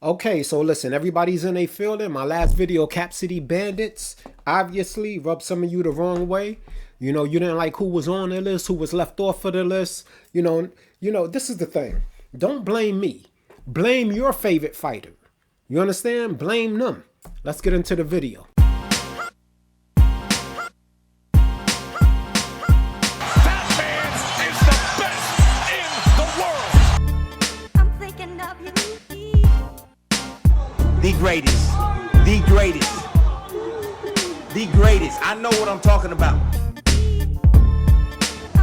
Okay, so listen, everybody's in a field. In my last video, Cap City Bandits obviously rubbed some of you the wrong way. You know, you didn't like who was on the list, who was left off of the list. This is the thing. Don't blame me. Blame your favorite fighter. You understand? Blame them. Let's get into the video. The greatest, the greatest, the greatest. I know what I'm talking about.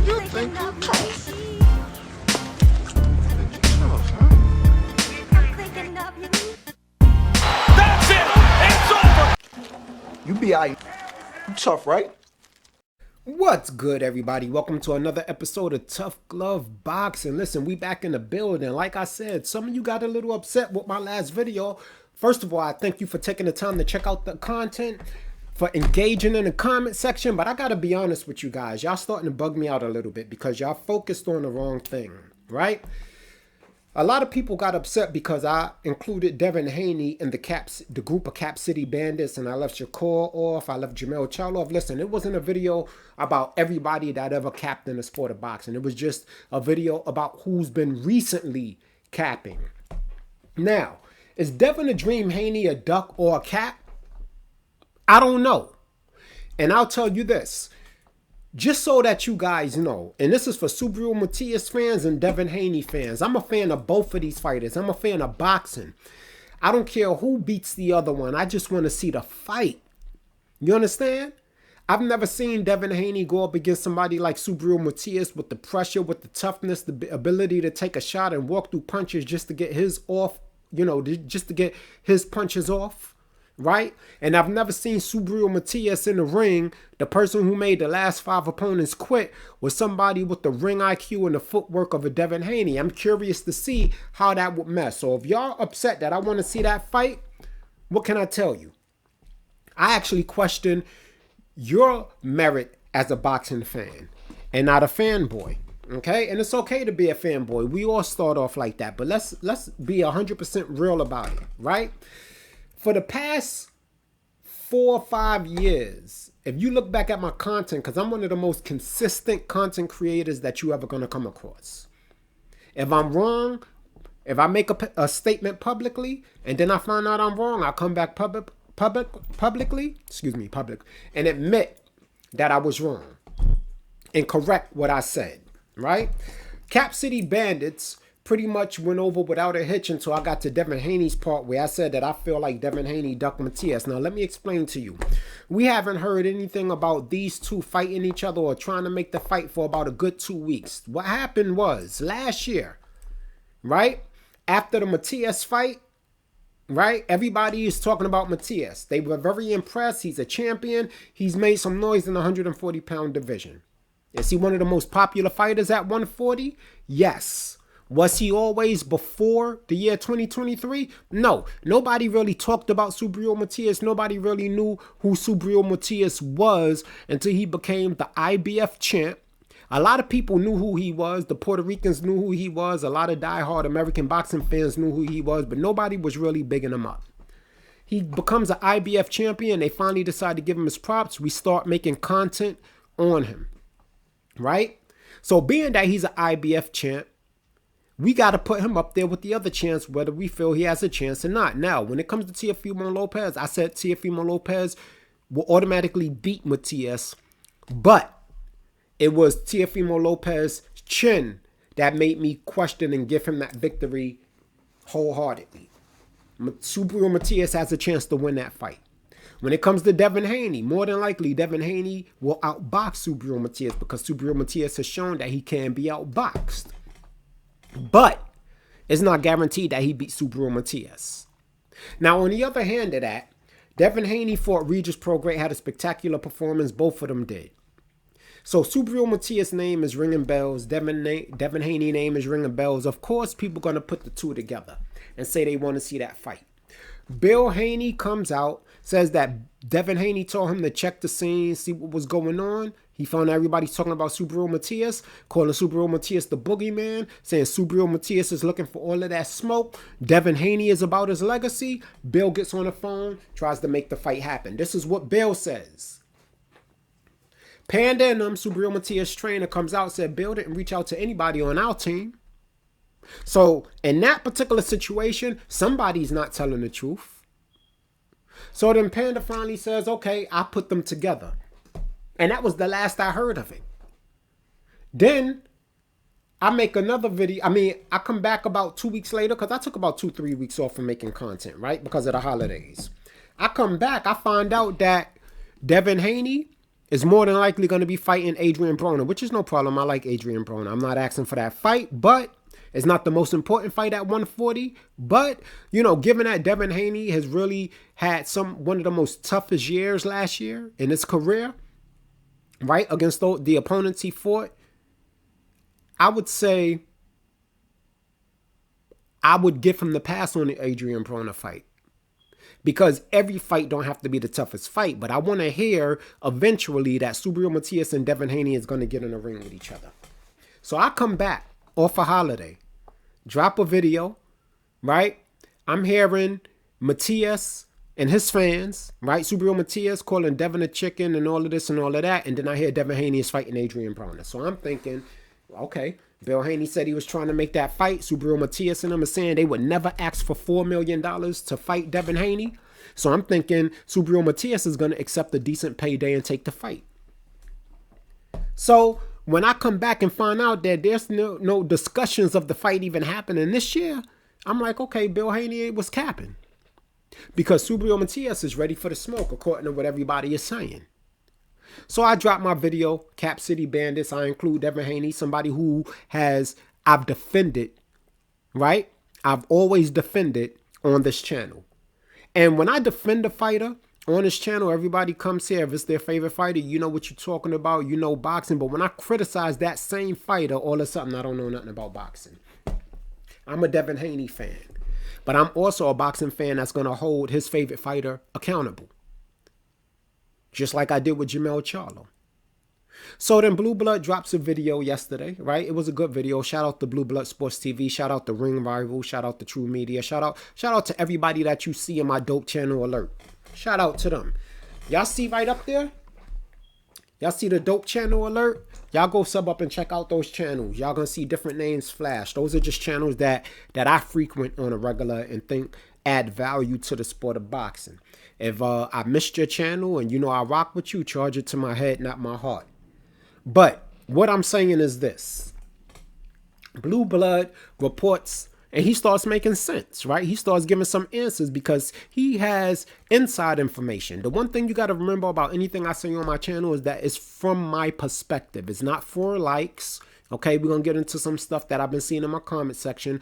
You think you're tough? That's it. It's over. You be alright. You tough, right? What's good, everybody? Welcome to another episode of Tuff Glove Boxing. Listen, we back in the building. Like I said, some of you got a little upset with my last video. First of all, I thank you for taking the time to check out the content, for engaging in the comment section. But I got to be honest with you guys. Y'all starting to bug me out a little bit because y'all focused on the wrong thing, right? A lot of people got upset because I included Devin Haney in the group of Cap City Bandits, and I left Shakur off. I left Jamel Chow off. Listen, it wasn't a video about everybody that ever capped in the sport of boxing. It was just a video about who's been recently capping. Now, is Devin the Dream Haney a duck or a cap? I don't know. And I'll tell you this. Just so that you guys know, and this is for Subriel Matias fans and Devin Haney fans. I'm a fan of both of these fighters. I'm a fan of boxing. I don't care who beats the other one. I just want to see the fight. You understand? I've never seen Devin Haney go up against somebody like Subriel Matias with the pressure, with the toughness, the ability to take a shot and walk through punches just to get his off, just to get his punches off. Right? And I've never seen Subriel Matias in the ring. The person who made the last 5 opponents quit was somebody with the ring IQ and the footwork of a Devin Haney. I'm curious to see how that would mess. So if y'all upset that I want to see that fight, what can I tell you? I actually question your merit as a boxing fan and not a fanboy. Okay? And it's okay to be a fanboy. We all start off like that. But let's be 100% real about it. Right? For the past 4 or 5 years, if you look back at my content, because I'm one of the most consistent content creators that you ever going to come across. If I'm wrong, if I make a statement publicly, and then I find out I'm wrong, I'll come back publicly, and admit that I was wrong and correct what I said, right? Cap City Bandits pretty much went over without a hitch until I got to Devin Haney's part where I said that I feel like Devin Haney ducked Matias. Now, let me explain to you. We haven't heard anything about these two fighting each other or trying to make the fight for about a good 2 weeks. What happened was last year, right? After the Matias fight, right? Everybody is talking about Matias. They were very impressed. He's a champion. He's made some noise in the 140-pound division. Is he one of the most popular fighters at 140? Yes. Was he always before the year 2023? No. Nobody really talked about Subriel Matias. Nobody really knew who Subriel Matias was until he became the IBF champ. A lot of people knew who he was. The Puerto Ricans knew who he was. A lot of diehard American boxing fans knew who he was, but nobody was really bigging him up. He becomes an IBF champion. They finally decide to give him his props. We start making content on him, right? So being that he's an IBF champ, we got to put him up there with the other champs, whether we feel he has a chance or not. Now, when it comes to Teofimo Lopez, I said Teofimo Lopez will automatically beat Matias, but it was Teofimo Lopez's chin that made me question and give him that victory wholeheartedly. Subriel Matias has a chance to win that fight. When it comes to Devin Haney, more than likely Devin Haney will outbox Subriel Matias because Subriel Matias has shown that he can be outboxed. But it's not guaranteed that he beat Subriel Matias. Now, on the other hand of that, Devin Haney fought Regis Prograis, had a spectacular performance. Both of them did. So Subriel Matias' name is ringing bells. Devin Haney name is ringing bells. Of course, people are going to put the two together and say they want to see that fight. Bill Haney comes out, says that Devin Haney told him to check the scene, see what was going on. He found everybody's talking about Subriel Matias, calling Subriel Matias the boogeyman, saying Subriel Matias is looking for all of that smoke. Devin Haney is about his legacy. Bill gets on the phone, tries to make the fight happen. This is what Bill says. Panda and Subriel Matias trainer comes out and said Bill didn't reach out to anybody on our team. So in that particular situation, somebody's not telling the truth. So then Panda finally says, okay, I put them together. And that was the last I heard of it. Then I make another video. I come back about 2 weeks later because I took about 2-3 weeks off from making content, right? Because of the holidays. I come back. I find out that Devin Haney is more than likely going to be fighting Adrian Broner, which is no problem. I like Adrian Broner. I'm not asking for that fight, but it's not the most important fight at 140. But, you know, given that Devin Haney has really had one of the most toughest years last year in his career, right, against the opponents he fought, I would say I would give him the pass on the Adrian Broner fight. Because every fight don't have to be the toughest fight. But I want to hear eventually that Subriel Matias and Devin Haney is going to get in a ring with each other. So I come back off a holiday, drop a video, right? I'm hearing Matias and his fans, right? Subriel Matias calling Devin a chicken and all of this and all of that. And then I hear Devin Haney is fighting Adrian Broner. So I'm thinking, okay, Bill Haney said he was trying to make that fight. Subriel Matias and them are saying they would never ask for $4 million to fight Devin Haney. So I'm thinking Subriel Matias is going to accept a decent payday and take the fight. So when I come back and find out that there's no discussions of the fight even happening this year, I'm like, okay, Bill Haney was capping. Because Subriel Matias is ready for the smoke, according to what everybody is saying. So I dropped my video, Cap City Bandits. I include Devin Haney, somebody who I've defended, right? I've always defended on this channel. And when I defend a fighter on this channel, everybody comes here. If it's their favorite fighter, you know what you're talking about. You know boxing. But when I criticize that same fighter, all of a sudden I don't know nothing about boxing. I'm a Devin Haney fan. But I'm also a boxing fan that's going to hold his favorite fighter accountable. Just like I did with Jamel Charlo. So then Blue Blood drops a video yesterday, right? It was a good video. Shout out to Blue Blood Sports TV. Shout out to Ring Rival. Shout out to True Media. Shout out to everybody that you see in my dope channel alert. Shout out to them. Y'all see right up there? Y'all see the dope channel alert? Y'all go sub up and check out those channels. Y'all gonna see different names flash. Those are just channels that I frequent on a regular and think add value to the sport of boxing. If I missed your channel and you know I rock with you, charge it to my head, not my heart. But what I'm saying is this. Blue Blood reports, and he starts making sense, right? He starts giving some answers because he has inside information. The one thing you got to remember about anything I say on my channel is that it's from my perspective. It's not for likes, okay? We're going to get into some stuff that I've been seeing in my comment section.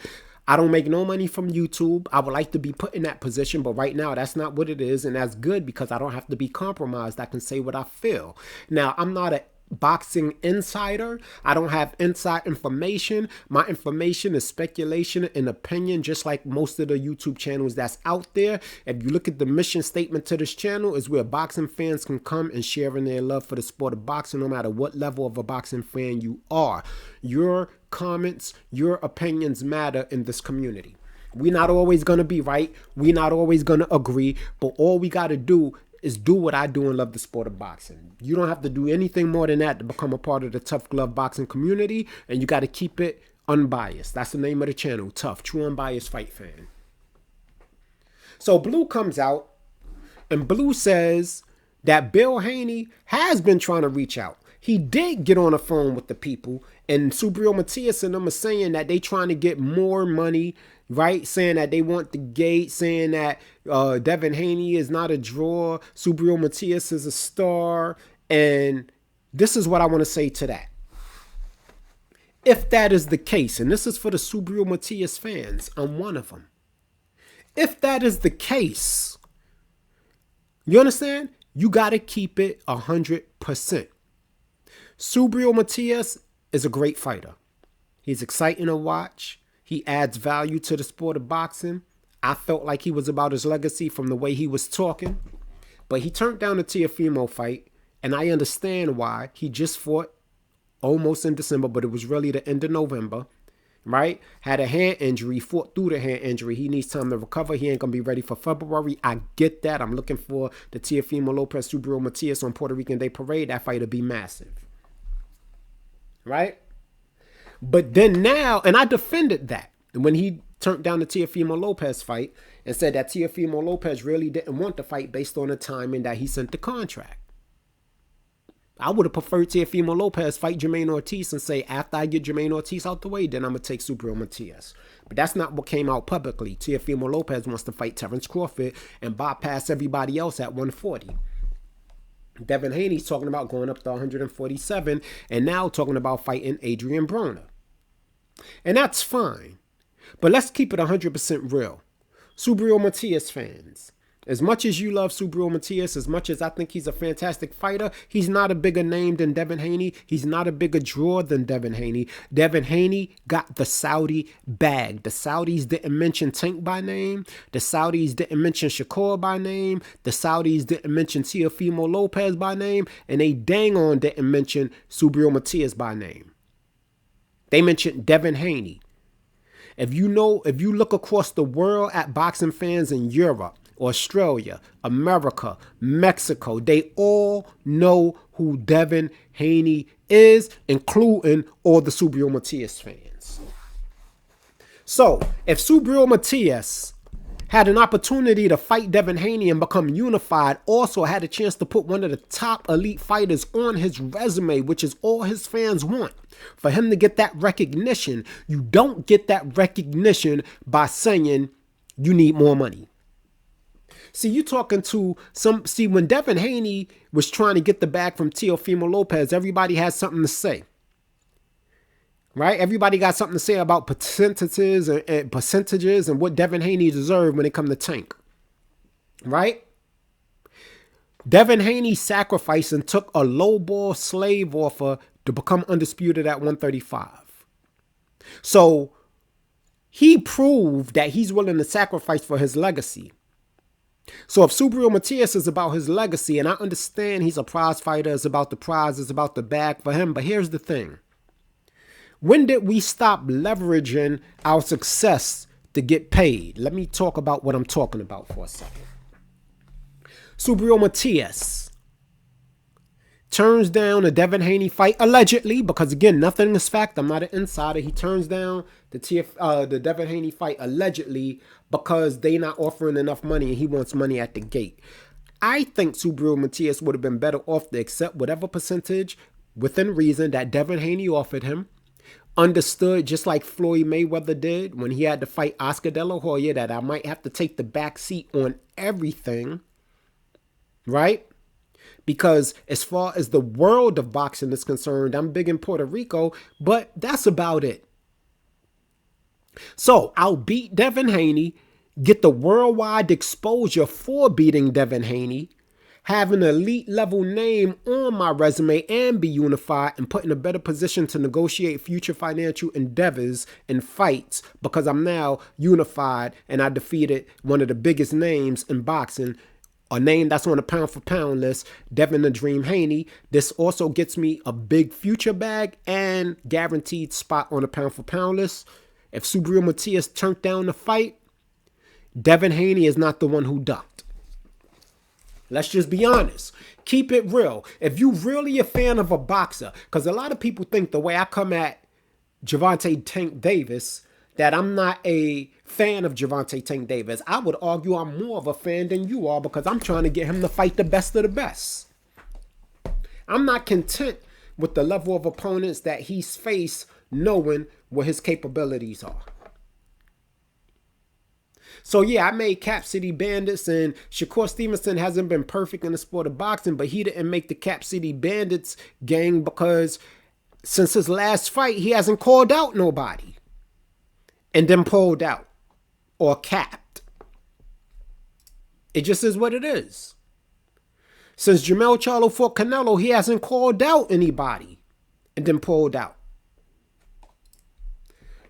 I don't make no money from YouTube. I would like to be put in that position, but right now that's not what it is, and that's good because I don't have to be compromised. I can say what I feel. Now, I'm not a boxing insider. I don't have inside information. My information is speculation and opinion, just like most of the YouTube channels that's out there. If you look at the mission statement to this channel, is where boxing fans can come and share in their love for the sport of boxing, no matter what level of a boxing fan you are. Your comments, your opinions matter in this community. We're not always going to be right. We're not always going to agree, but all we got to do is do what I do and love the sport of boxing. You don't have to do anything more than that to become a part of the Tuff Glove boxing community, and you got to keep it unbiased. That's the name of the channel, Tuff, True Unbiased Fight Fan. So Blue comes out, and Blue says that Bill Haney has been trying to reach out. He did get on the phone with the people, and Subriel Matias and them are saying that they trying to get more money, right? Saying that they want the gate, saying that Devin Haney is not a draw, Subriel Matias is a star, and this is what I want to say to that. If that is the case, and this is for the Subriel Matias fans, I'm one of them. If that is the case, you understand? You got to keep it 100%. Subriel Matias is a great fighter. He's exciting to watch. He adds value to the sport of boxing. I felt like he was about his legacy from the way he was talking. But he turned down the Teofimo fight And I understand why. He just fought almost in December, but it was really the end of November, right? Had a hand injury, fought through the hand injury. He needs time to recover. He ain't going to be ready for February. I get that. I'm looking for the Teofimo Lopez, Subriel Matias on Puerto Rican Day Parade. That fight will be massive, right? But then now, and I defended that when he turned down the Teofimo Lopez fight and said that Teofimo Lopez really didn't want the fight based on the timing that he sent the contract. I would have preferred Teofimo Lopez fight Jermaine Ortiz and say, after I get Jermaine Ortiz out the way, then I'm going to take Subriel Matias. But that's not what came out publicly. Teofimo Lopez wants to fight Terrence Crawford and bypass everybody else at 140. Devin Haney's talking about going up to 147 and now talking about fighting Adrian Broner. And that's fine. But let's keep it 100% real. Subriel Matias fans, as much as you love Subriel Matias, as much as I think he's a fantastic fighter, he's not a bigger name than Devin Haney. He's not a bigger draw than Devin Haney. Devin Haney got the Saudi bag. The Saudis didn't mention Tank by name. The Saudis didn't mention Shakur by name. The Saudis didn't mention Teofimo Lopez by name. And they dang on didn't mention Subriel Matias by name. They mentioned Devin Haney. If you look across the world at boxing fans in Europe, Australia, America, Mexico, they all know who Devin Haney is, including all the Subriel Matias fans. So, if Subriel Matias had an opportunity to fight Devin Haney and become unified, also had a chance to put one of the top elite fighters on his resume, which is all his fans want, for him to get that recognition, you don't get that recognition by saying you need more money. See, you talking to when Devin Haney was trying to get the bag from Teofimo Lopez, everybody has something to say. Right? Everybody got something to say about percentages and what Devin Haney deserved when it comes to Tank. Right? Devin Haney sacrificed and took a lowball slave offer to become undisputed at 135. So he proved that he's willing to sacrifice for his legacy. So if Subriel Matias is about his legacy, and I understand he's a prize fighter, it's about the prize, it's about the bag for him, but here's the thing. When did we stop leveraging our success to get paid? Let me talk about what I'm talking about for a second. Subriel Matias turns down a Devin Haney fight, allegedly, because again, nothing is fact. I'm not an insider. He turns down the Devin Haney fight allegedly because they not offering enough money and he wants money at the gate. I think Subriel Matias would have been better off to accept whatever percentage within reason that Devin Haney offered him. Understood, just like Floyd Mayweather did when he had to fight Oscar De La Hoya, that I might have to take the back seat on everything, right? Because as far as the world of boxing is concerned, I'm big in Puerto Rico, but that's about it. So I'll beat Devin Haney, get the worldwide exposure for beating Devin Haney, have an elite level name on my resume and be unified and put in a better position to negotiate future financial endeavors and fights because I'm now unified and I defeated one of the biggest names in boxing, a name that's on the pound for pound list, Devin the Dream Haney. This also gets me a big future bag and guaranteed spot on the pound for pound list. If Subriel Matias turned down the fight, Devin Haney is not the one who ducked. Let's just be honest. Keep it real. If you really a fan of a boxer, because a lot of people think the way I come at Gervonta Tank Davis, that I'm not a fan of Gervonta Tank Davis. I would argue I'm more of a fan than you are because I'm trying to get him to fight the best of the best. I'm not content with the level of opponents that he's faced knowing what his capabilities are. So yeah, I made Cap City Bandits, and Shakur Stevenson hasn't been perfect in the sport of boxing, but he didn't make the Cap City Bandits gang because since his last fight, he hasn't called out nobody and then pulled out or capped. It just is what it is. Since Jermell Charlo fought Canelo, he hasn't called out anybody and then pulled out.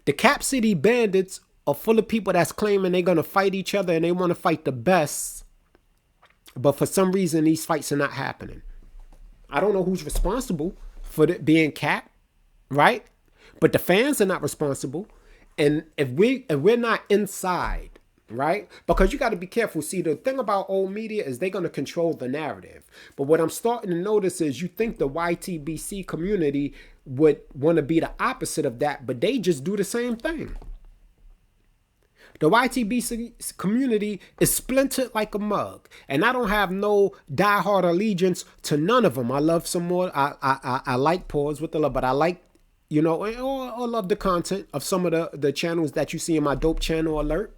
The Cap City Bandits are full of people that's claiming they're going to fight each other and they want to fight the best. But for some reason, these fights are not happening. I don't know who's responsible for it being capped, right? But the fans are not responsible. And if we're not inside, right? Because you got to be careful. See, the thing about old media is they're going to control the narrative. But what I'm starting to notice is you think the YTBC community would want to be the opposite of that, but they just do the same thing. The YTBC community is splintered like a mug. And I don't have no diehard allegiance to none of them. I love some more. I like pause with the love, but I like, you know, or love the content of some of the channels that you see in my dope channel alert.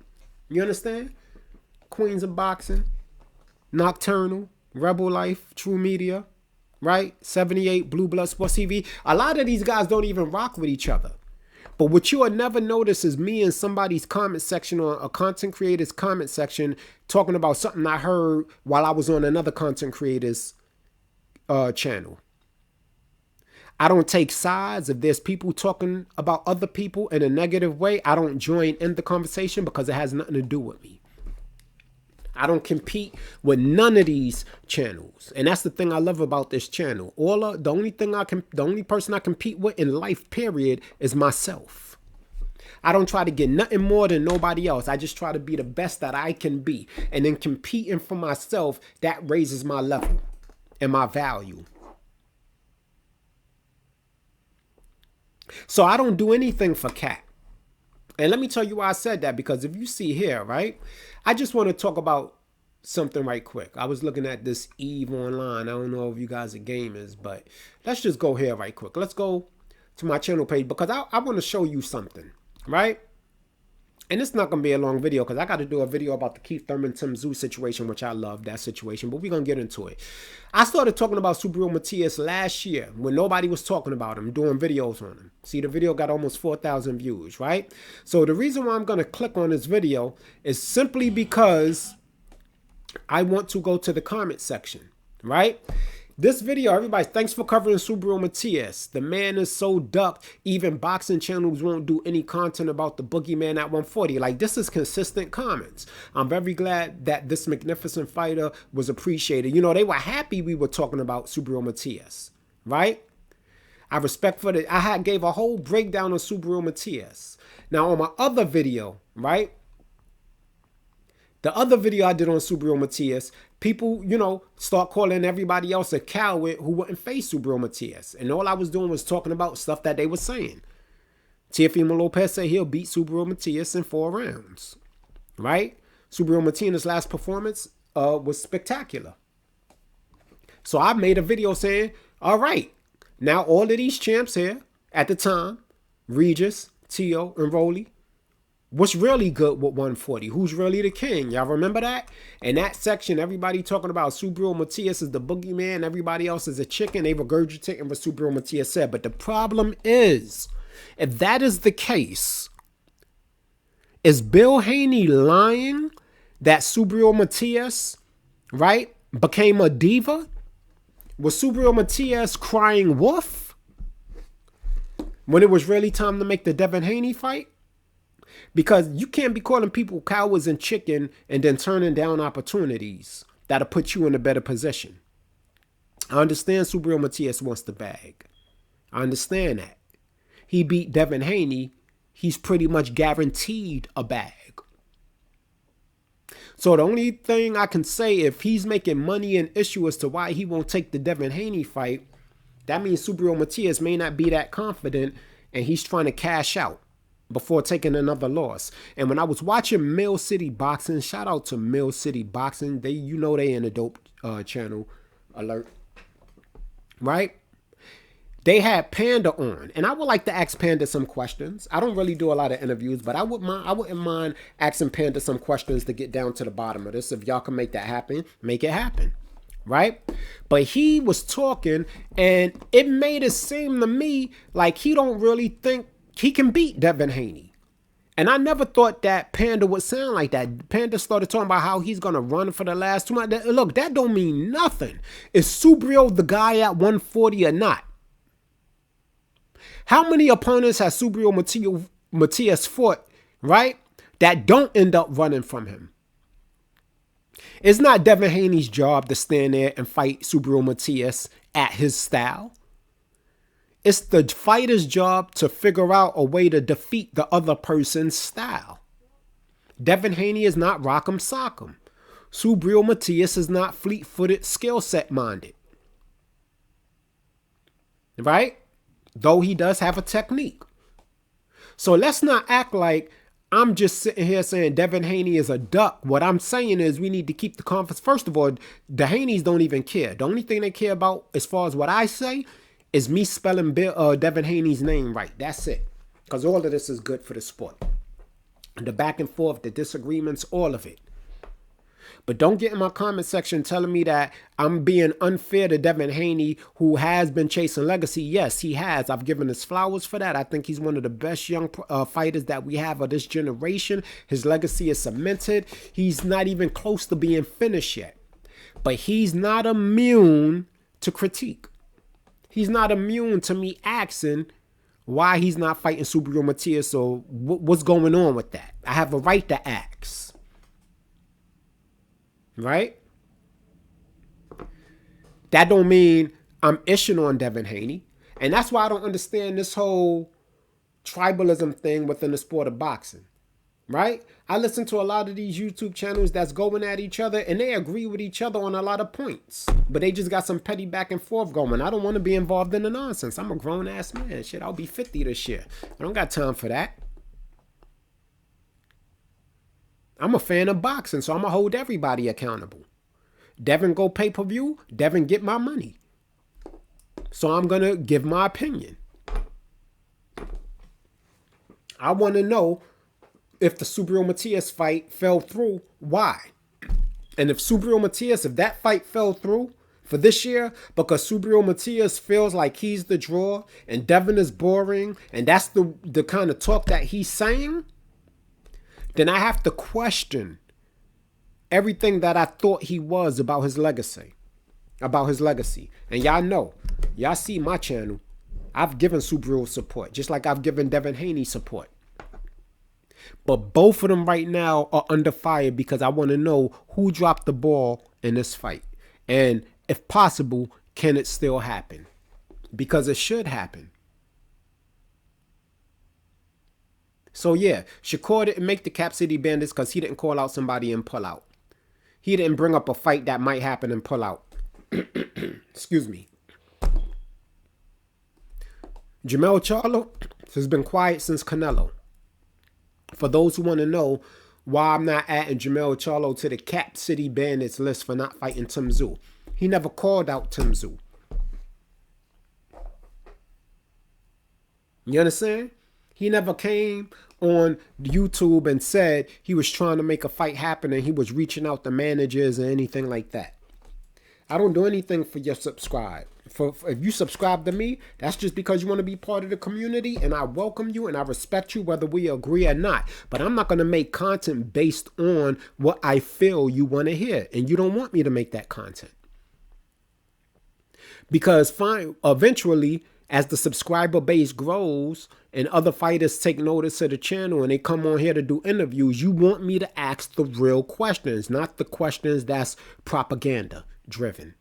You understand? Queens of Boxing, Nocturnal, Rebel Life, True Media, right? 78, Blue Blood Sports TV. A lot of these guys don't even rock with each other. But what you will never notice is me in somebody's comment section or a content creator's comment section talking about something I heard while I was on another content creator's channel. I don't take sides. If there's people talking about other people in a negative way, I don't join in the conversation because it has nothing to do with me. I don't compete with none of these channels. And that's the thing I love about this channel. The only person I compete with in life, period, is myself. I don't try to get nothing more than nobody else. I just try to be the best that I can be. And then competing for myself, that raises my level and my value. So I don't do anything for Cat. And let me tell you why I said that, because if you see here, right, I just want to talk about something right quick. I was looking at this Eve online. I don't know if you guys are gamers, but let's just go here right quick. Let's go to my channel page because I want to show you something, right? And it's not going to be a long video because I got to do a video about the Keith Thurman, Tim Tszyu situation, which I love that situation, but we're going to get into it. I started talking about Subriel Matias last year when nobody was talking about him, doing videos on him. See, the video got almost 4,000 views, right? So the reason why I'm going to click on this video is simply because I want to go to the comment section, right? This video, everybody, thanks for covering Subriel Matias. The man is so ducked, even boxing channels won't do any content about the boogeyman at 140. Like, this is consistent comments. I'm very glad that this magnificent fighter was appreciated. You know, they were happy we were talking about Subriel Matias, right? I respect for that. I gave a whole breakdown of Subriel Matias. Now, on my other video, right? The other video I did on Subriel Matias, people, you know, start calling everybody else a coward who wouldn't face Subriel Matias. And all I was doing was talking about stuff that they were saying. Teofimo Lopez said he'll beat Subriel Matias in 4 rounds, right? Subriel Matias' last performance was spectacular. So I made a video saying, all right, now all of these champs here at the time, Regis, Tio, and Rolly, what's really good with 140? Who's really the king? Y'all remember that? In that section, everybody talking about Subriel Matias is the boogeyman. Everybody else is a chicken. They regurgitating what Subriel Matias said. But the problem is, if that is the case, is Bill Haney lying that Subriel Matias, right, became a diva? Was Subriel Matias crying wolf when it was really time to make the Devin Haney fight? Because you can't be calling people cowards and chicken and then turning down opportunities that'll put you in a better position. I understand Subriel Matias wants the bag. I understand that. He beat Devin Haney. He's pretty much guaranteed a bag. So the only thing I can say, if he's making money an issue as to why he won't take the Devin Haney fight, that means Subriel Matias may not be that confident and he's trying to cash out before taking another loss. And when I was watching Mill City Boxing, shout out to Mill City Boxing. They, you know, they in a dope channel alert, right? They had Panda on, and I would like to ask Panda some questions. I don't really do a lot of interviews, but I wouldn't mind asking Panda some questions to get down to the bottom of this. If y'all can make that happen, make it happen, right? But he was talking, and it made it seem to me like he don't really think he can beat Devin Haney. And I never thought that Panda would sound like that. Panda started talking about how he's going to run for the last 2 months. Look, that don't mean nothing. Is Subriel the guy at 140 or not? How many opponents has Subriel Matias fought, right, that don't end up running from him? It's not Devin Haney's job to stand there and fight Subriel Matias at his style. It's the fighter's job to figure out a way to defeat the other person's style. Devin Haney is not rock'em sock'em. Subriel Matias is not fleet-footed, skill set minded. Right? Though he does have a technique. So let's not act like I'm just sitting here saying Devin Haney is a duck. What I'm saying is we need to keep the confidence. First of all, the Haneys don't even care. The only thing they care about, as far as what I say, is me spelling Devin Haney's name right. That's it. Because all of this is good for the sport. The back and forth, the disagreements, all of it. But don't get in my comment section telling me that I'm being unfair to Devin Haney, who has been chasing legacy. Yes, he has. I've given his flowers for that. I think he's one of the best young fighters that we have of this generation. His legacy is cemented. He's not even close to being finished yet. But he's not immune to critique. He's not immune to me asking why he's not fighting Subriel Matias or what's going on with that. I have a right to ask. Right? That don't mean I'm ishing on Devin Haney. And that's why I don't understand this whole tribalism thing within the sport of boxing. Right? I listen to a lot of these YouTube channels that's going at each other and they agree with each other on a lot of points. But they just got some petty back and forth going. I don't want to be involved in the nonsense. I'm a grown ass man. Shit, I'll be 50 this year. I don't got time for that. I'm a fan of boxing, so I'm going to hold everybody accountable. Devin go pay-per-view, Devin get my money. So I'm going to give my opinion. I want to know if the Subriel Matias fight fell through, why? And if Subriel Matias, if that fight fell through for this year, because Subriel Matias feels like he's the draw and Devin is boring, and that's the kind of talk that he's saying, then I have to question everything that I thought he was about his legacy. And y'all know, y'all see my channel, I've given Subriel support, just like I've given Devin Haney support. But both of them right now are under fire because I want to know who dropped the ball in this fight. And if possible, can it still happen? Because it should happen. So yeah, Shakur didn't make the Cap City Bandits because he didn't call out somebody and pull out. He didn't bring up a fight that might happen and pull out. Excuse me. Jermell Charlo has been quiet since Canelo. For those who want to know why I'm not adding Jermell Charlo to the Cap City Bandits list for not fighting Tim Tszyu, he never called out Tim Tszyu. You understand? He never came on YouTube and said he was trying to make a fight happen and he was reaching out to managers or anything like that. I don't do anything for your subscribe. If you subscribe to me, that's just because you want to be part of the community, and I welcome you and I respect you whether we agree or not. But I'm not going to make content based on what I feel you want to hear, and you don't want me to make that content. Because eventually, as the subscriber base grows and other fighters take notice of the channel and they come on here to do interviews, you want me to ask the real questions, not the questions that's propaganda driven.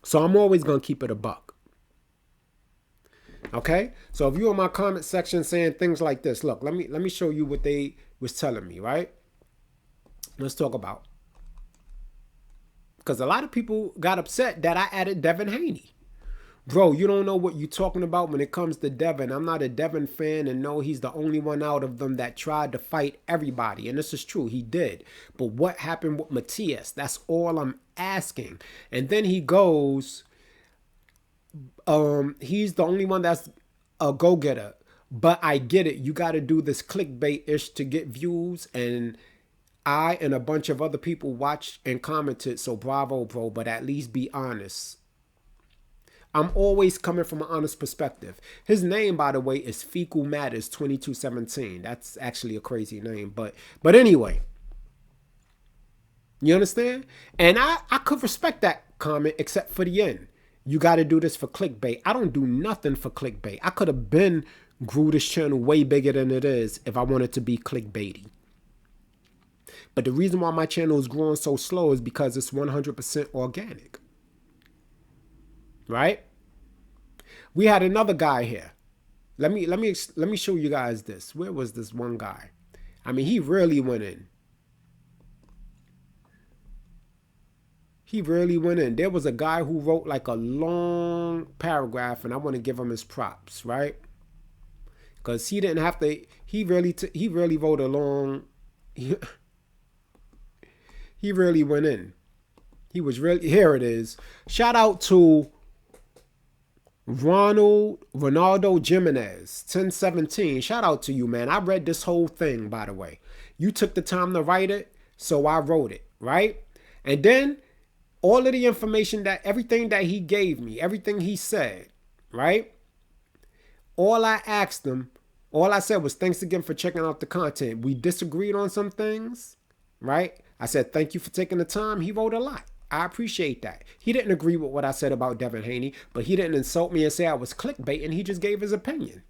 So I'm always going to keep it a buck. Okay? So if you're in my comment section saying things like this, look, let me show you what they was telling me, right? Let's talk about. Because a lot of people got upset that I added Devin Haney. Bro, you don't know what you're talking about when it comes to Devin. I'm not a Devin fan, and no, he's the only one out of them that tried to fight everybody. And this is true, he did. But what happened with Matias? That's all I'm asking. And then he goes, he's the only one that's a go-getter. But I get it. You got to do this clickbait-ish to get views, and I and a bunch of other people watched and commented, so bravo, bro, but at least be honest. I'm always coming from an honest perspective. His name, by the way, is Fecal Matters 2217. That's actually a crazy name, but anyway. You understand? And I could respect that comment except for the end. You got to do this for clickbait. I don't do nothing for clickbait. I could have grew this channel way bigger than it is if I wanted to be clickbaity. But the reason why my channel is growing so slow is because it's 100% organic. Right? We had another guy here. Let me show you guys this. Where was this one guy? I mean, he really went in. He really went in. There was a guy who wrote like a long paragraph, and I want to give him his props, right? Because he didn't have to. He really wrote a long. He really went in. He was really. Here it is. Shout out to Ronaldo Jimenez 1017. Shout out to you, man. I read this whole thing, by the way. You took the time to write it, so I wrote it, right? And then all of the information, that everything that he gave me, everything he said, right? All I asked him, all I said was, thanks again for checking out the content. We disagreed on some things, right? I said, thank you for taking the time. He wrote a lot. I appreciate that. He didn't agree with what I said about Devin Haney, but he didn't insult me and say I was clickbaiting. He just gave his opinion.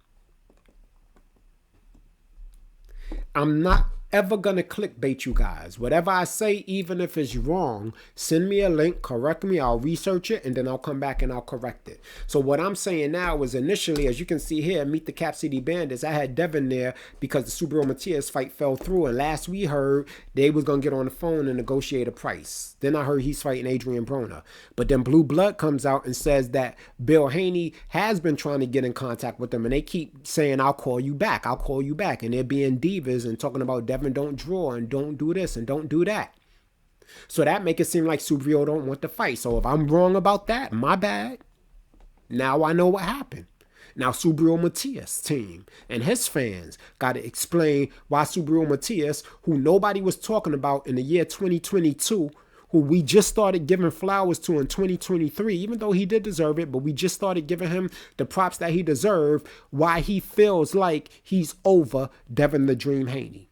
I'm not ever gonna clickbait you guys. Whatever I say, even if it's wrong, send me a link, correct me, I'll research it, and then I'll come back and I'll correct it. So what I'm saying now is, initially, as you can see here, Meet the Cap City Bandits, I had Devin there because the Subriel Matias fight fell through, and last we heard they was gonna get on the phone and negotiate a price. Then I heard he's fighting Adrian Broner. But then Blue Blood comes out and says that Bill Haney has been trying to get in contact with them, and they keep saying, I'll call you back, I'll call you back, and they're being divas and talking about Devin don't draw and don't do this and don't do that. So that make it seem like Subriel don't want to fight. So if I'm wrong about that, my bad. Now I know what happened. Now Subriel Matias team and his fans got to explain why Subriel Matias, who nobody was talking about in the year 2022, who we just started giving flowers to in 2023, even though he did deserve it, but we just started giving him the props that he deserved, why he feels like he's over Devin the Dream Haney.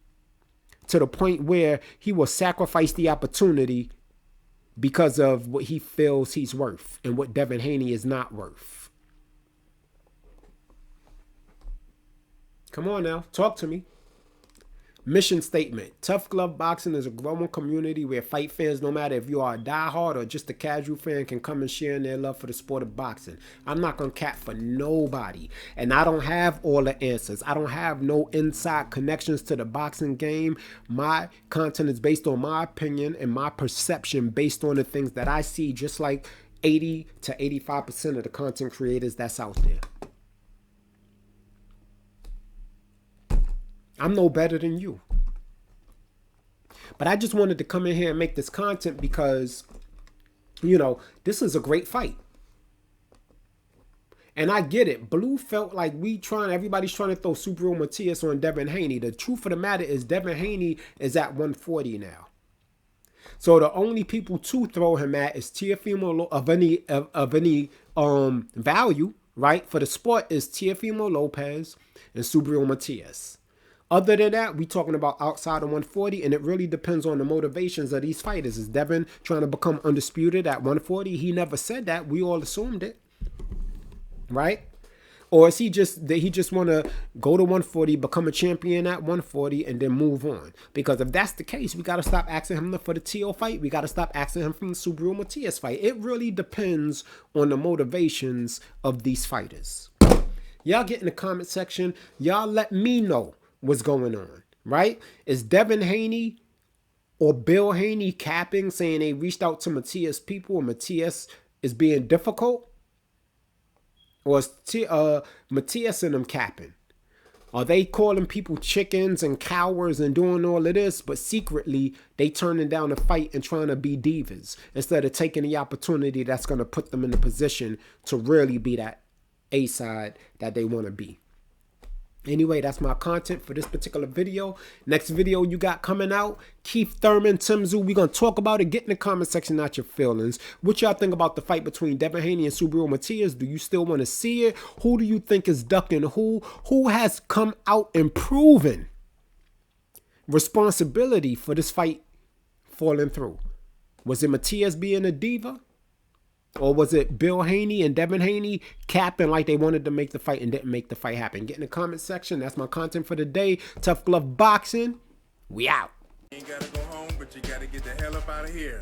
To the point where he will sacrifice the opportunity because of what he feels he's worth and what Devin Haney is not worth. Come on now, talk to me. Mission statement. Tuff Glove Boxing is a growing community where fight fans, no matter if you are a diehard or just a casual fan, can come and share in their love for the sport of boxing. I'm not going to cap for nobody. And I don't have all the answers. I don't have no inside connections to the boxing game. My content is based on my opinion and my perception based on the things that I see, just like 80 to 85% of the content creators that's out there. I'm no better than you. But I just wanted to come in here and make this content because, you know, this is a great fight. And I get it. Blue felt like everybody's trying to throw Subriel Matias on Devin Haney. The truth of the matter is Devin Haney is at 140 now. So the only people to throw him at is Teofimo of any value, right? For the sport is Teofimo Lopez and Subriel Matias. Other than that, we talking about outside of 140, and it really depends on the motivations of these fighters. Is Devin trying to become undisputed at 140? He never said that. We all assumed it, right? Or is he just want to go to 140, become a champion at 140, and then move on? Because if that's the case, we got to stop asking him for the T.O. fight. We got to stop asking him from the Subriel Matias fight. It really depends on the motivations of these fighters. Y'all get in the comment section. Y'all let me know what's going on, right? Is Devin Haney or Bill Haney capping, saying they reached out to Matias people and Matias is being difficult? Or is Matias and them capping? Are they calling people chickens and cowards and doing all of this, but secretly they turning down the fight and trying to be divas instead of taking the opportunity that's going to put them in the position to really be that A side that they want to be? Anyway, that's my content for this particular video. Next video you got coming out, Keith Thurman, Timzu. We're going to talk about it. Get in the comment section out your feelings. What y'all think about the fight between Devin Haney and Subriel Matias? Do you still want to see it? Who do you think is ducking who? Who has come out and proven responsibility for this fight falling through? Was it Matias being a diva? Or was it Bill Haney and Devin Haney capping like they wanted to make the fight and didn't make the fight happen? Get in the comment section. That's my content for the day. Tuff Glove Boxing. We out. but you gotta get the hell up out of here.